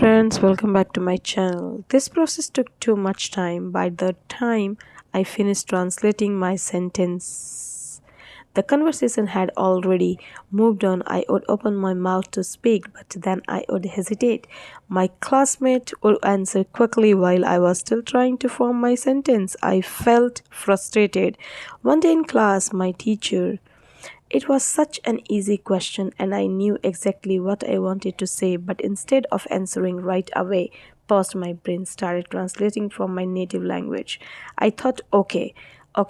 friends, welcome back to my channel. This process took too much time. By the time I finished translating my sentence, the conversation had already moved on. I would open my mouth to speak, but then I would hesitate. My classmate would answer quickly while I was still trying to form my sentence. I felt frustrated. One day in class, my teacher, it was such an easy question, and I knew exactly what I wanted to say, but instead of answering right away, paused. My brain started translating from my native language. I thought, okay,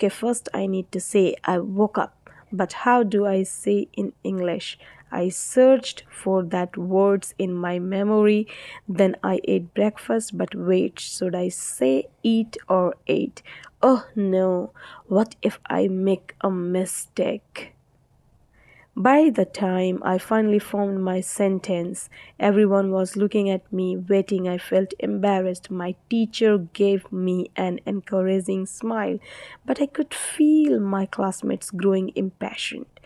first I need to say I woke up, but how do I say in English? I searched for that words in my memory. Then I ate breakfast, but wait, should I say eat or ate? Oh no, what if I make a mistake? By the time I finally formed my sentence, everyone was looking at me, waiting. I felt embarrassed. My teacher gave me an encouraging smile, but I could feel my classmates growing impatient.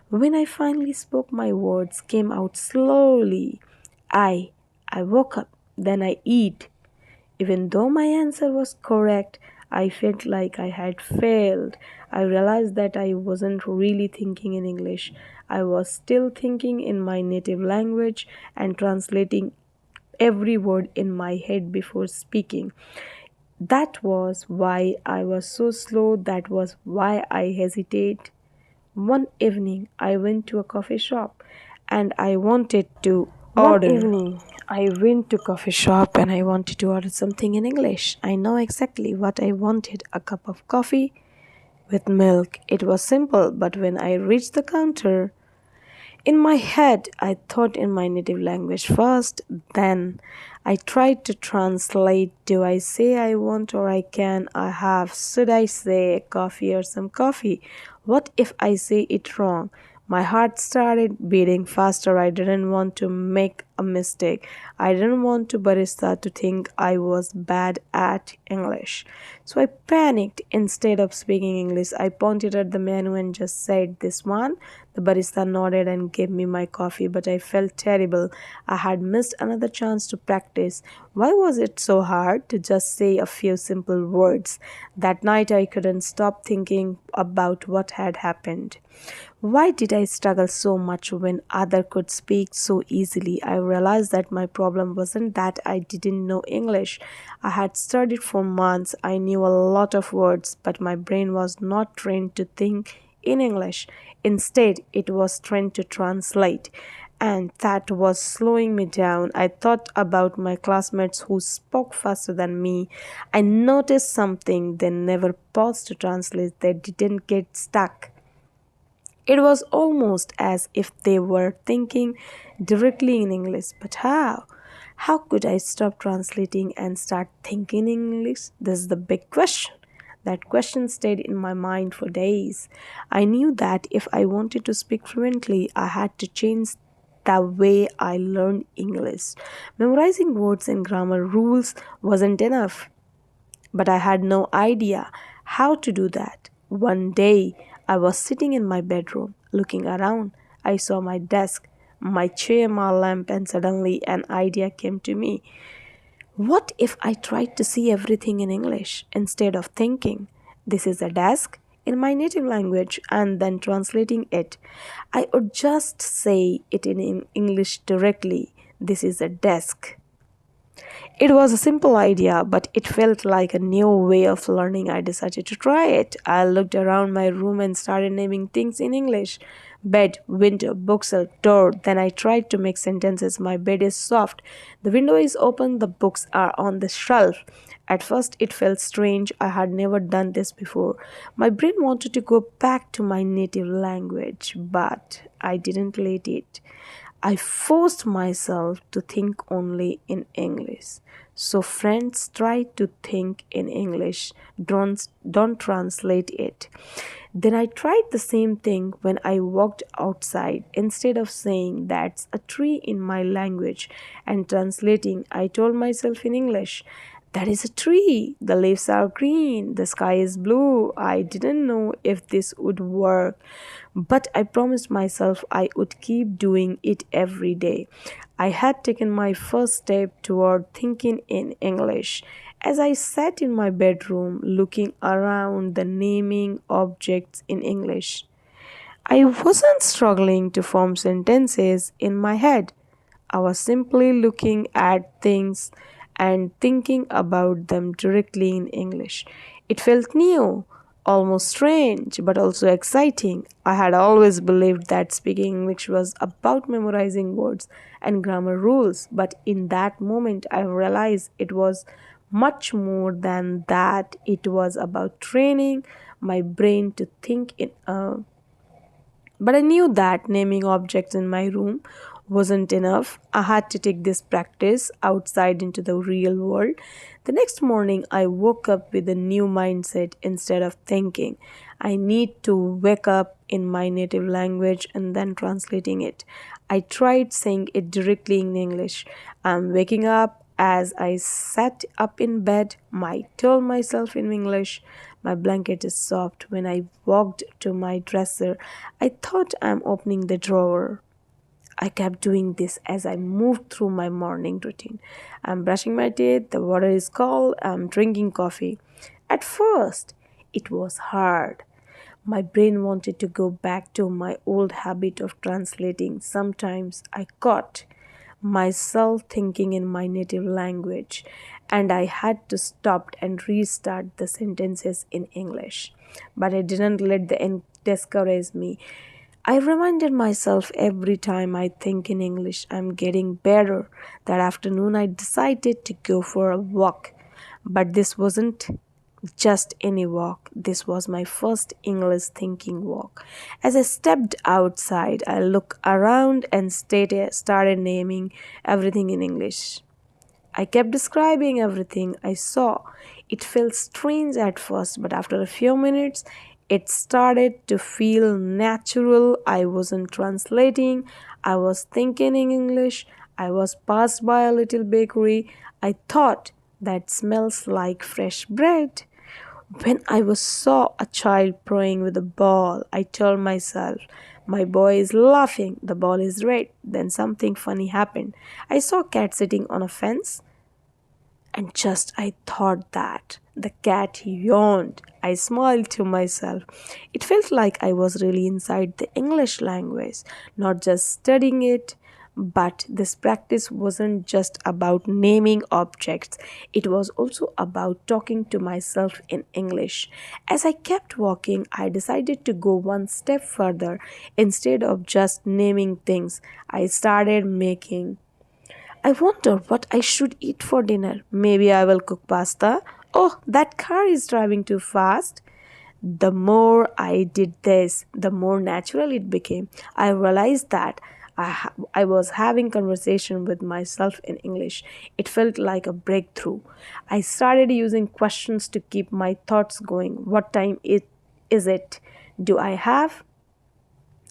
When I finally spoke, my words came out slowly. I, I woke up, then I eat. Even though my answer was correct, I felt like I had failed. I realized that I wasn't really thinking in English. I was still thinking in my native language and translating every word in my head before speaking. That was why I was so slow. That was why I hesitated. One evening, I went to a coffee shop and I wanted to order. One evening, I went to coffee shop and I wanted to order something in English. I know exactly what I wanted, a cup of coffee with milk. It was simple, but when I reached the counter, in my head, I thought in my native language first, then I tried to translate. Do I say I want or I can, I have? Should I say coffee or some coffee? What if I say it wrong? My heart started beating faster. I didn't want to make a mistake. I didn't want to barista to think I was bad at English. So I panicked. Instead of speaking English, I pointed at the menu and just said, "This one?" The barista nodded and gave me my coffee, but I felt terrible. I had missed another chance to practice. Why was it so hard to just say a few simple words? That night I couldn't stop thinking about what had happened. Why did I struggle so much when others could speak so easily? I realized that my problem wasn't that I didn't know English. I had studied for months. I knew a lot of words, but my brain was not trained to think in English. Instead, it was trained to translate. And that was slowing me down. I thought about my classmates who spoke faster than me. I noticed something. They never paused to translate. They didn't get stuck. It was almost as if they were thinking directly in English. But how? How could I stop translating and start thinking in English? This is the big question. That question stayed in my mind for days. I knew that if I wanted to speak fluently, I had to change the way I learned English. Memorizing words and grammar rules wasn't enough, but I had no idea how to do that. One day, I was sitting in my bedroom, looking around. I saw my desk, my chair, my lamp, and suddenly an idea came to me. What if I tried to see everything in English instead of thinking, "This is a desk," in my native language and then translating it? I would just say it in English directly. "This is a desk." It was a simple idea, but it felt like a new way of learning. I decided to try it. I looked around my room and started naming things in English: bed, window, bookshelf, door. Then I tried to make sentences. My bed is soft. The window is open. The books are on the shelf. At first, it felt strange. I had never done this before. My brain wanted to go back to my native language, but I didn't let it. I forced myself to think only in English. So friends, try to think in English. Don't translate it. Then I tried the same thing when I walked outside. Instead of saying "that's a tree" in my language and translating, I told myself in English, That is a tree. The leaves are green. The sky is blue. I didn't know if this would work, but I promised myself I would keep doing it every day. I had taken my first step toward thinking in English. As I sat in my bedroom looking around the naming objects in English, I wasn't struggling to form sentences in my head. I was simply looking at things and thinking about them directly in English. It felt new, almost strange, but also exciting. I had always believed that speaking English was about memorizing words and grammar rules, but in that moment I realized it was much more than that. It was about training my brain to think in a but I knew that naming objects in my room wasn't enough. I had to take this practice outside into the real world. The next morning, I woke up with a new mindset instead of thinking. I need to wake up in my native language and then translating it. I tried saying it directly in English. I'm waking up. As I sat up in bed, I told myself in English, my blanket is soft. When I walked to my dresser, I thought I'm opening the drawer. I kept doing this as I moved through my morning routine. I'm brushing my teeth, the water is cold, I'm drinking coffee. At first, it was hard. My brain wanted to go back to my old habit of translating. Sometimes I caught myself thinking in my native language, and I had to stop and restart the sentences in English. But I didn't let the end discourage me. I reminded myself every time I think in English, I'm getting better. That afternoon, I decided to go for a walk. But this wasn't just any walk. This was my first English thinking walk. As I stepped outside, I looked around and started naming everything in English. I kept describing everything I saw. It felt strange at first, but after a few minutes, it started to feel natural. I wasn't translating, I was thinking in English. I was passed by a little bakery. I thought, that smells like fresh bread. When I was saw a child playing with a ball, I told myself, my boy is laughing, the ball is red. Then something funny happened. I saw a cat sitting on a fence, and just I thought that. The cat yawned. I smiled to myself. It felt like I was really inside the English language, not just studying it. But this practice wasn't just about naming objects, it was also about talking to myself in English. As I kept walking, I decided to go one step further. Instead of just naming things, I started making. I wonder what I should eat for dinner. Maybe I will cook pasta. Oh, that car is driving too fast. The more I did this, the more natural it became. I realized that I was having conversation with myself in English. It felt like a breakthrough. I started using questions to keep my thoughts going. What time is it? Do I have?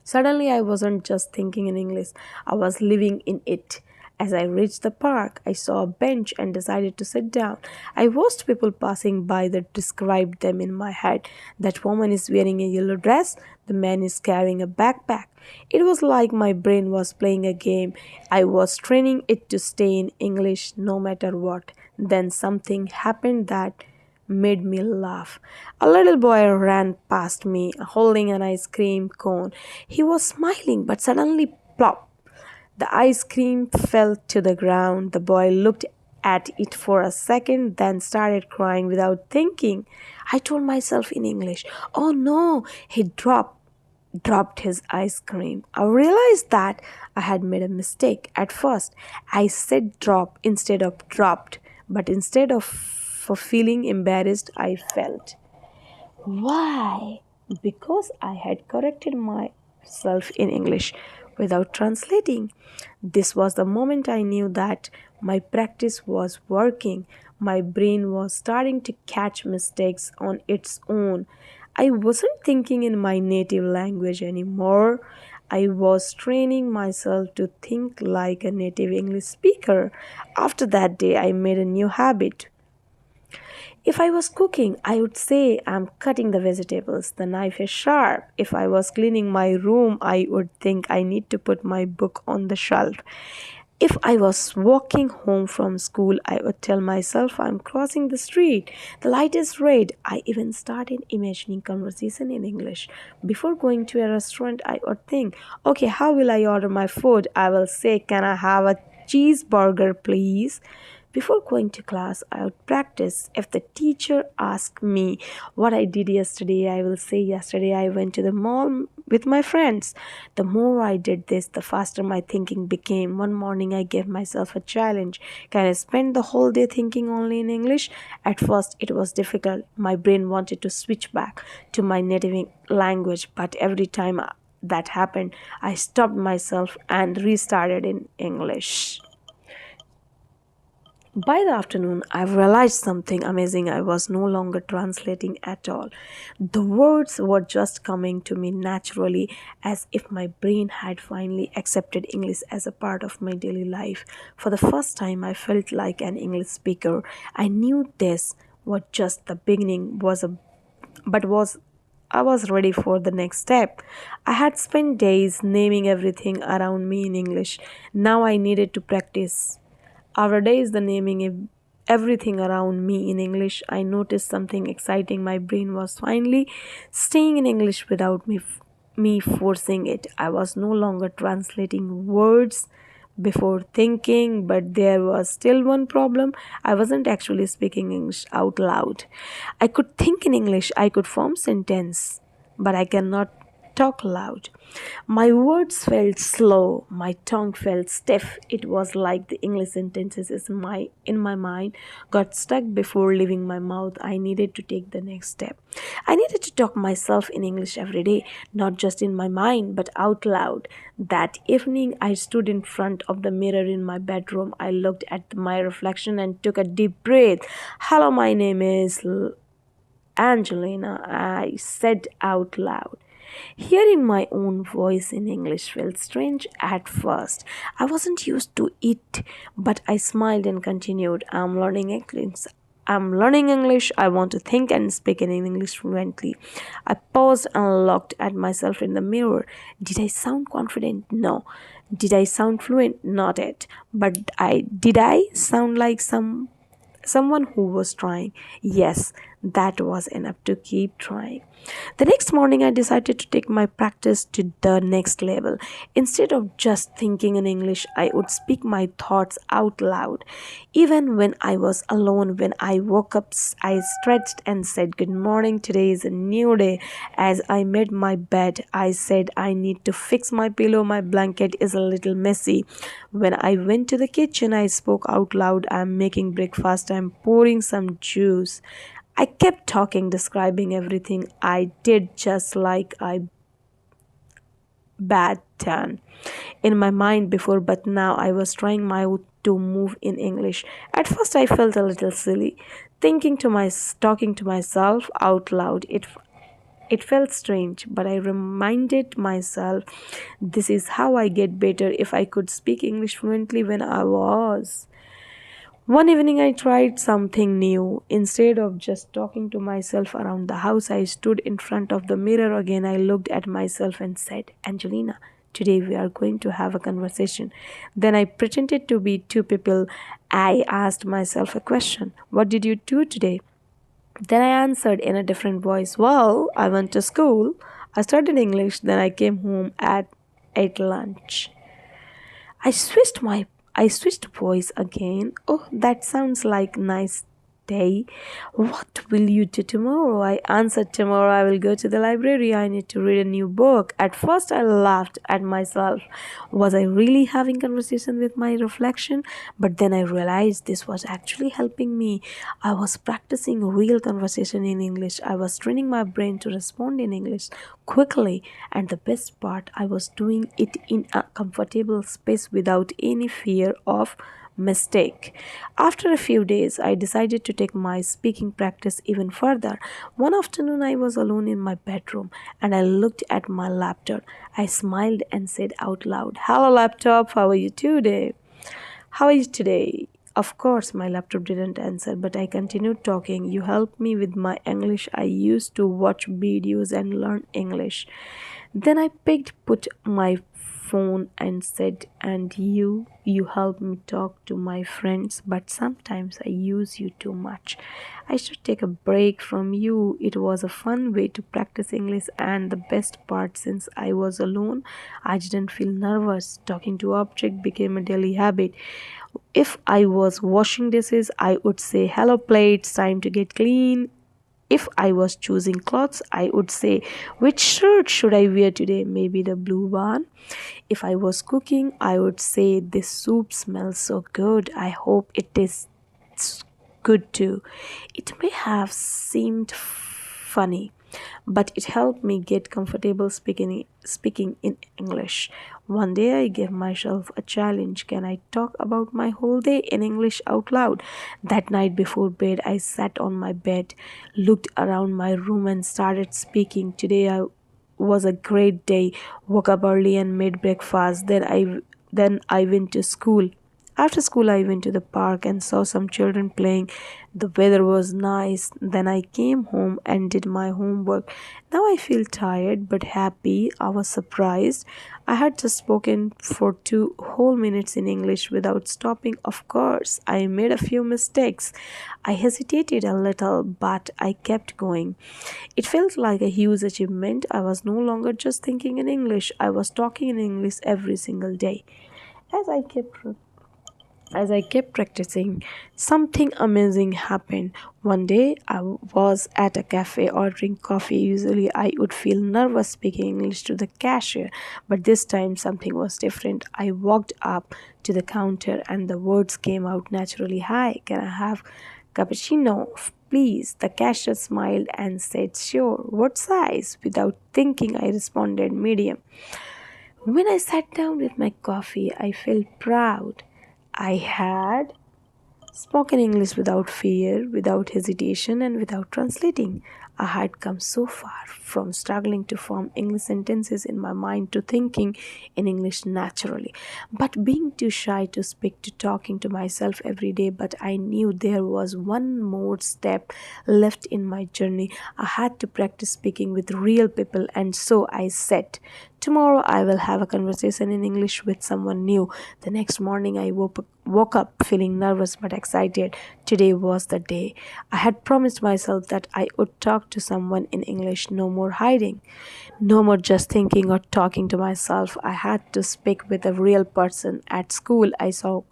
Suddenly, I wasn't just thinking in English, I was living in it. As I reached the park, I saw a bench and decided to sit down. I watched people passing by that described them in my head. That woman is wearing a yellow dress, the man is carrying a backpack. It was like my brain was playing a game. I was training it to stay in English no matter what. Then something happened that made me laugh. A little boy ran past me holding an ice cream cone. He was smiling, but suddenly, plop! The ice cream fell to the ground. The boy looked at it for a second, then started crying without thinking. I told myself in English, oh no, he dropped his ice cream. I realized that I had made a mistake. At first, I said drop instead of dropped, but instead of for feeling embarrassed, I felt. Why? Because I had corrected myself in English without translating. This was the moment I knew that my practice was working. My brain was starting to catch mistakes on its own. I wasn't thinking in my native language anymore. I was training myself to think like a native English speaker. After that day, I made a new habit. If I was cooking, I would say I'm cutting the vegetables. The knife is sharp. If I was cleaning my room, I would think I need to put my book on the shelf. If I was walking home from school, I would tell myself I'm crossing the street. The light is red. I even started imagining conversation in English. Before going to a restaurant, I would think, okay, how will I order my food? I will say, can I have a cheeseburger, please? Before going to class, I would practice. If the teacher asked me what I did yesterday, I will say, yesterday I went to the mall with my friends. The more I did this, the faster my thinking became. One morning, I gave myself a challenge. Can I spend the whole day thinking only in English? At first, it was difficult. My brain wanted to switch back to my native language, but every time that happened, I stopped myself and restarted in English. By the afternoon, I realized something amazing. I was no longer translating at all. The words were just coming to me naturally, as if my brain had finally accepted English as a part of my daily life. For the first time, I felt like an English speaker. I knew this was just the beginning, but was I was ready for the next step. I had spent days naming everything around me in English. Now I needed to practice. After days the naming everything around me in English, I noticed something exciting. My brain was finally staying in English without me forcing it. I was no longer translating words before thinking, but there was still one problem. I wasn't actually speaking English out loud. I could think in English, I could form sentence, but I cannot talk loud. My words felt slow, my tongue felt stiff. It was like the English sentences in my mind got stuck before leaving my mouth. I needed to take the next step. I needed to talk myself in English every day, not just in my mind, but out loud. That evening, I stood in front of the mirror in my bedroom. I looked at my reflection and took a deep breath. Hello, my name is Angelina, I said out loud. Hearing my own voice in English felt strange at first. I wasn't used to it, but I smiled and continued. I'm learning English. I'm learning English. I want to think and speak in English fluently. I paused and looked at myself in the mirror. Did I sound confident? No. Did I sound fluent? Not yet. But I sound like someone who was trying? Yes, that was enough to keep trying. The next morning, I decided to take my practice to the next level. Instead of just thinking in English, I would speak my thoughts out loud. Even when I was alone, when I woke up, I stretched and said, "Good morning, today is a new day." As I made my bed, I said, "I need to fix my pillow, my blanket is a little messy." When I went to the kitchen, I spoke out loud, "I'm making breakfast, I'm pouring some juice." I kept talking, describing everything I did just like I bad done in my mind before, but now I was trying my to move in English. At first, I felt a little silly, talking to myself out loud. It felt strange, but I reminded myself this is how I get better. If I could speak English fluently when I was. One evening, I tried something new. Instead of just talking to myself around the house, I stood in front of the mirror again. I looked at myself and said, "Angelina, today we are going to have a conversation." Then I pretended to be two people. I asked myself a question. "What did you do today?" Then I answered in a different voice, "Well, I went to school. I studied English. Then I came home at ate lunch." I switched my I switched voice again. "Oh, that sounds like nice day. What will you do tomorrow?" I answered, "Tomorrow I will go to the library. I need to read a new book." At first I laughed at myself. Was I really having conversation with my reflection? But then I realized this was actually helping me. I was practicing real conversation in English. I was training my brain to respond in English quickly, and the best part, I was doing it in a comfortable space without any fear of mistake. After a few days, I decided to take my speaking practice even further. One afternoon, I was alone in my bedroom and I looked at my laptop. I smiled and said out loud, "Hello, laptop, how are you today? How are you today?" Of course, my laptop didn't answer, but I continued talking. You helped me with my English. I used to watch videos and learn English. Then I put my phone and said, and you help me talk to my friends, but sometimes I use you too much. I should take a break from you. It was a fun way to practice English, and the best part, since I was alone, I didn't feel nervous. Talking to object became a daily habit. If I was washing dishes, I would say, hello plates, time to get clean. If I was choosing clothes, I would say, which shirt should I wear today? Maybe the blue one. If I was cooking, I would say, this soup smells so good. I hope it tastes good too. It may have seemed funny, but it helped me get comfortable speaking in English. One day I gave myself a challenge. Can I talk about my whole day in English out loud? That night before bed, I sat on my bed, looked around my room, and started speaking. Today I was a great day. Woke up early and made breakfast. Then I went to school. After school, I went to the park and saw some children playing. The weather was nice. Then I came home and did my homework. Now I feel tired but happy. I was surprised. I had just spoken for 2 whole minutes in English without stopping. Of course, I made a few mistakes. I hesitated a little, but I kept going. It felt like a huge achievement. I was no longer just thinking in English, I was talking in English every single day. As I kept as I kept practicing, something amazing happened. One day, I was at a cafe ordering coffee. Usually, I would feel nervous speaking English to the cashier, but this time something was different. I walked up to the counter and the words came out naturally. Hi, can I have cappuccino, please? The cashier smiled and said, sure. What size? Without thinking, I responded, medium. When I sat down with my coffee, I felt proud. I had spoken English without fear, without hesitation, and without translating. I had come so far from struggling to form English sentences in my mind to thinking in English naturally, but being too shy to speak, to talking to myself every day. But I knew there was one more step left in my journey. I had to practice speaking with real people, and so I said, tomorrow I will have a conversation in English with someone new. The next morning I woke up feeling nervous but excited. Today was the day. I had promised myself that I would talk to someone in English. No more hiding. No more just thinking or talking to myself. I had to speak with a real person. At school, I saw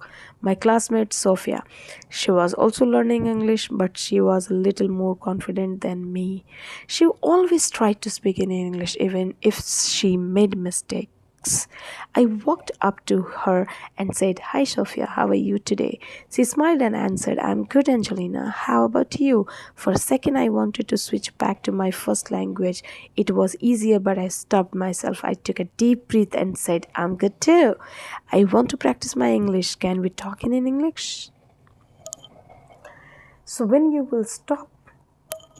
my classmate Sophia. She was also learning English, but she was a little more confident than me. She always tried to speak in English, even if she made mistakes. I walked up to her and said, hi Sophia, how are you today? She smiled and answered, I'm good, Angelina. How about you? For a second, I wanted to switch back to my first language. It was easier, but I stopped myself. I took a deep breath and said, I'm good too. I want to practice my English. Can we talk in English? So when you will stop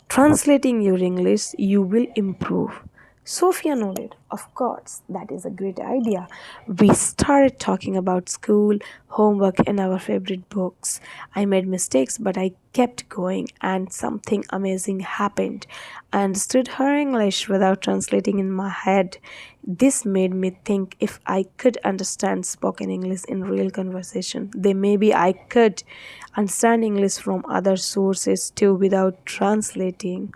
translating your English, you will improve. Sophia nodded. Of course, that is a great idea. We started talking about school, homework, and our favorite books. I made mistakes, but I kept going, and something amazing happened. I understood her English without translating in my head. This made me think, if I could understand spoken English in real conversation, then maybe I could understand English from other sources too without translating.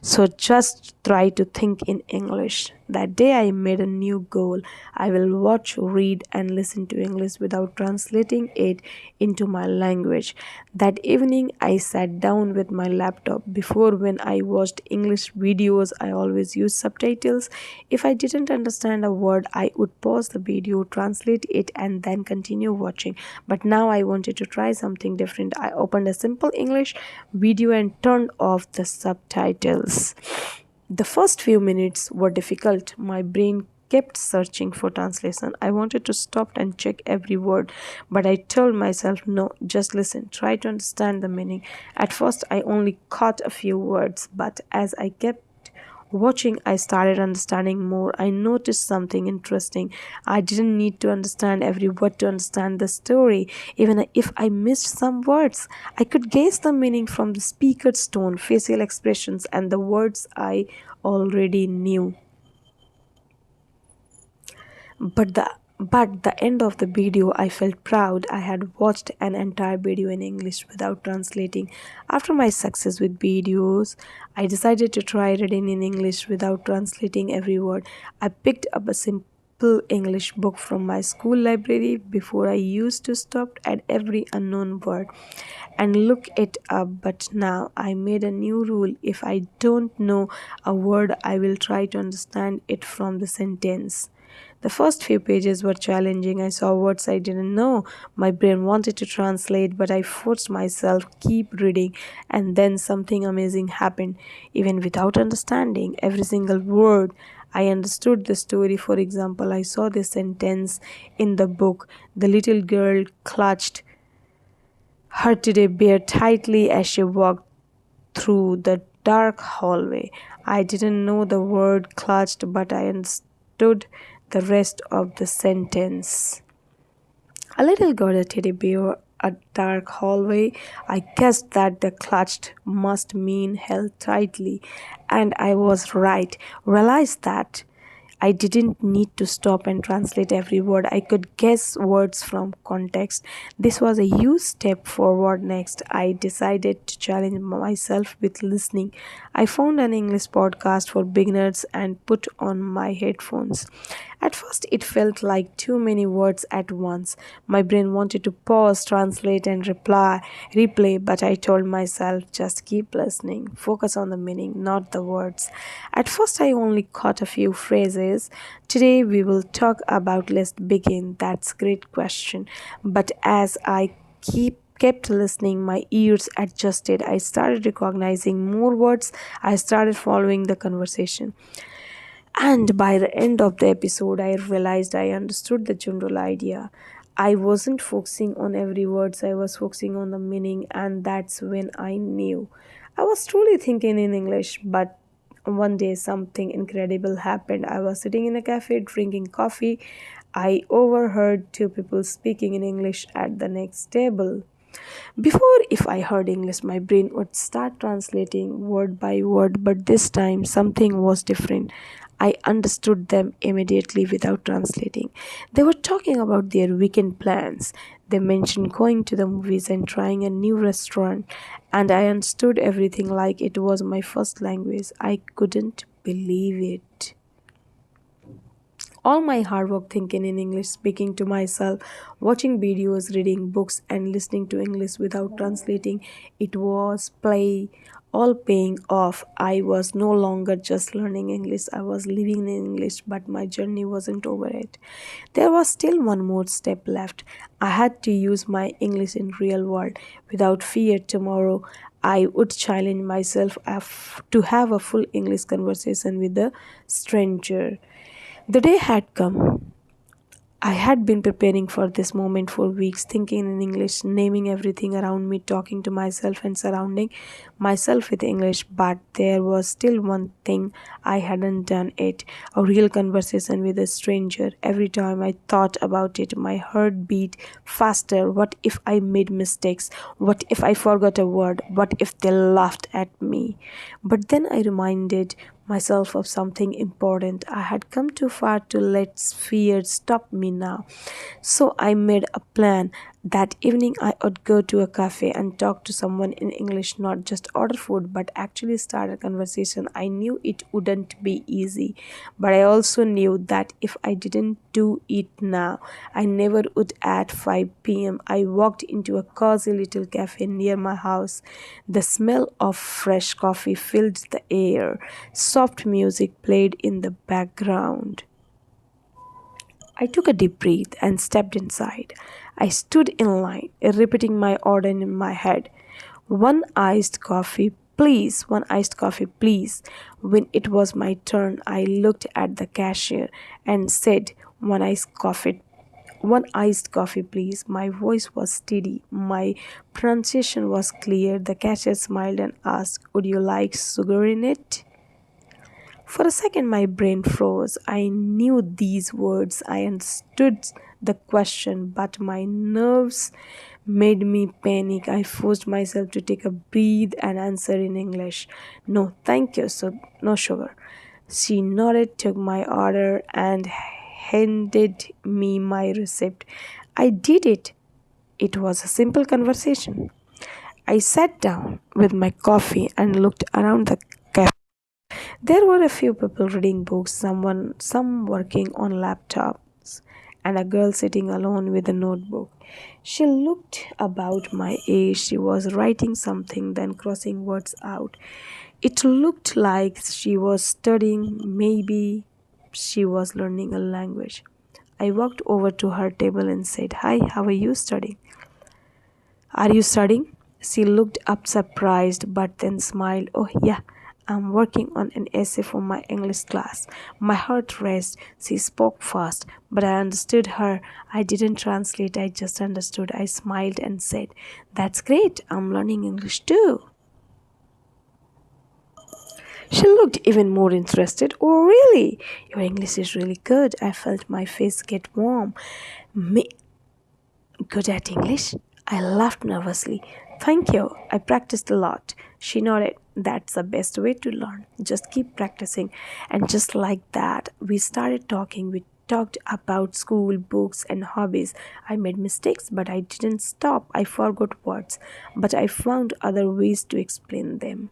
So just try to think in English. That day I made a new goal. I will watch, read, and listen to English without translating it into my language. That evening I sat down with my laptop. Before, when I watched English videos, I always used subtitles. If I didn't understand a word, I would pause the video, translate it, and then continue watching. But now I wanted to try something different. I opened a simple English video and turned off the subtitles. The first few minutes were difficult. My brain kept searching for translation. I wanted to stop and check every word, but I told myself, no, just listen, try to understand the meaning. At first, I only caught a few words, but as I kept Watching, I started understanding more. I noticed something interesting. I didn't need to understand every word to understand the story. Even if I missed some words, I could guess the meaning from the speaker's tone, facial expressions, and the words I already knew. But the end of the video, I felt proud. I had watched an entire video in English without translating. After my success with videos, I decided to try reading in English without translating every word. I picked up a simple English book from my school library. Before, I used to stop at every unknown word and look it up, but now I made a new rule. If I don't know a word, I will try to understand it from the sentence. The first few pages were challenging. I saw words I didn't know. My brain wanted to translate, but I forced myself keep reading, and then something amazing happened. Even without understanding every single word, I understood the story. For example, I saw this sentence in the book. The little girl clutched her teddy bear tightly as she walked through the dark hallway. I didn't know the word clutched, but I understood the rest of the sentence. A little got a teddy bear, a dark hallway. I guessed that the clutched must mean held tightly, and I was right. Realized that I didn't need to stop and translate every word. I could guess words from context. This was a huge step forward. Next, I decided to challenge myself with listening. I found an English podcast for beginners and put on my headphones. At first, it felt like too many words at once. My brain wanted to pause, translate, and replay, but I told myself just keep listening. Focus on the meaning, not the words. At first, I only caught a few phrases. Today, we will talk about let's begin. That's a great question. But as I kept listening, my ears adjusted. I started recognizing more words. I started following the conversation. And by the end of the episode, I realized I understood the general idea. I wasn't focusing on every word, I was focusing on the meaning, and that's when I knew. I was truly thinking in English, but one day something incredible happened. I was sitting in a cafe drinking coffee. I overheard two people speaking in English at the next table. Before, if I heard English, my brain would start translating word by word, but this time something was different. I understood them immediately without translating. They were talking about their weekend plans. They mentioned going to the movies and trying a new restaurant, and I understood everything like it was my first language. I couldn't believe it. All my hard work thinking in English, speaking to myself, watching videos, reading books, and listening to English without translating, it was all paying off. I was no longer just learning English, I was living in English, but my journey wasn't over yet. There was still one more step left. I had to use my English in real world without fear. Tomorrow, I would challenge myself to have a full English conversation with a stranger. The day had come. I had been preparing for this moment for weeks, thinking in English, naming everything around me, talking to myself, and surrounding myself with English. But there was still one thing I hadn't done it, a real conversation with a stranger. Every time I thought about it, my heart beat faster. What if I made mistakes? What if I forgot a word? What if they laughed at me? But then I reminded myself of something important. I had come too far to let fear stop me now. So I made a plan. That evening, I would go to a cafe and talk to someone in English, not just order food, but actually start a conversation. I knew it wouldn't be easy, but I also knew that if I didn't do it now, I never would. At 5 p.m., I walked into a cozy little cafe near my house. The smell of fresh coffee filled the air. Soft music played in the background. I took a deep breath and stepped inside. I stood in line, repeating my order in my head. One iced coffee, please. One iced coffee, please. When it was my turn, I looked at the cashier and said, One iced coffee, please. My voice was steady. My pronunciation was clear. The cashier smiled and asked, would you like sugar in it? For a second, my brain froze. I knew these words, I understood the question, but my nerves made me panic. I forced myself to take a breath and answer in English. No, thank you, so no sugar. She nodded, took my order, and handed me my receipt. I did it. It was a simple conversation. I sat down with my coffee and looked around the cafe. There were a few people reading books, some working on laptops, and a girl sitting alone with a notebook. She looked about my age. She was writing something, then crossing words out. It looked like she was studying, maybe she was learning a language. I walked over to her table and said, "Hi, how are you studying?" "Are you studying?" She looked up surprised but then smiled. "Oh, yeah, I'm working on an essay for my English class." My heart raced. She spoke fast, but I understood her. I didn't translate, I just understood. I smiled and said, "That's great, I'm learning English too." She looked even more interested. "Oh, really? Your English is really good." I felt my face get warm. Me good at English? I laughed nervously. "Thank you. I practiced a lot." She nodded. "That's the best way to learn. Just keep practicing." And just like that, we started talking. We talked about school, books, and hobbies. I made mistakes, but I didn't stop. I forgot words, but I found other ways to explain them.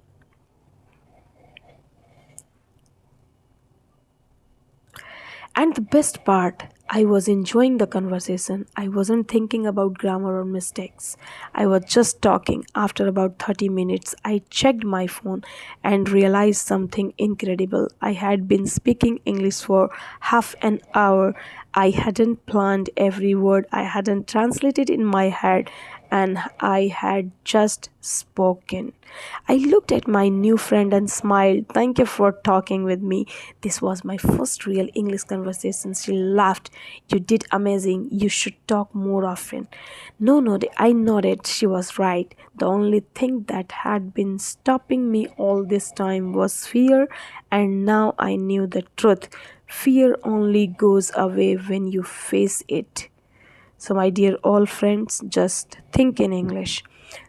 And the best part, I was enjoying the conversation. I wasn't thinking about grammar or mistakes. I was just talking. After about 30 minutes, I checked my phone and realized something incredible. I had been speaking English for half an hour. I hadn't planned every word, I hadn't translated in my head, and I had just spoken. I looked at my new friend and smiled. "Thank you for talking with me. This was my first real English conversation." She laughed. "You did amazing. You should talk more often." No, I nodded. She was right. The only thing that had been stopping me all this time was fear, and now I knew the truth. Fear only goes away when you face it. So, my dear old friends, just think in English.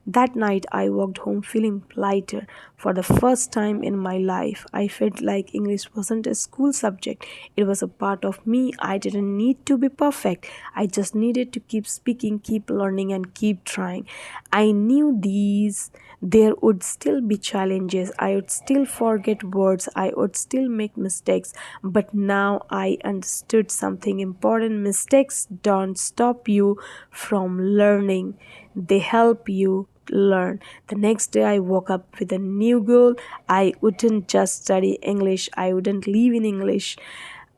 That night, I walked home feeling lighter. For the first time in my life, I felt like English wasn't a school subject, it was a part of me. I didn't need to be perfect, I just needed to keep speaking, keep learning, and keep trying. I knew there would still be challenges. I would still forget words. I would still make mistakes. But now I understood something important. Mistakes don't stop you from learning, they help you learn. The next day, I woke up with a new goal. I wouldn't just study English, I wouldn't live in English.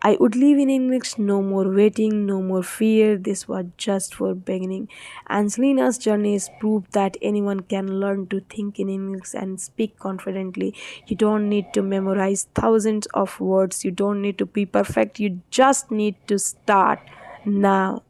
I would live in English, no more waiting, no more fear. This was just for beginning. And Selena's journey is proof that anyone can learn to think in English and speak confidently. You don't need to memorize thousands of words. You don't need to be perfect. You just need to start now.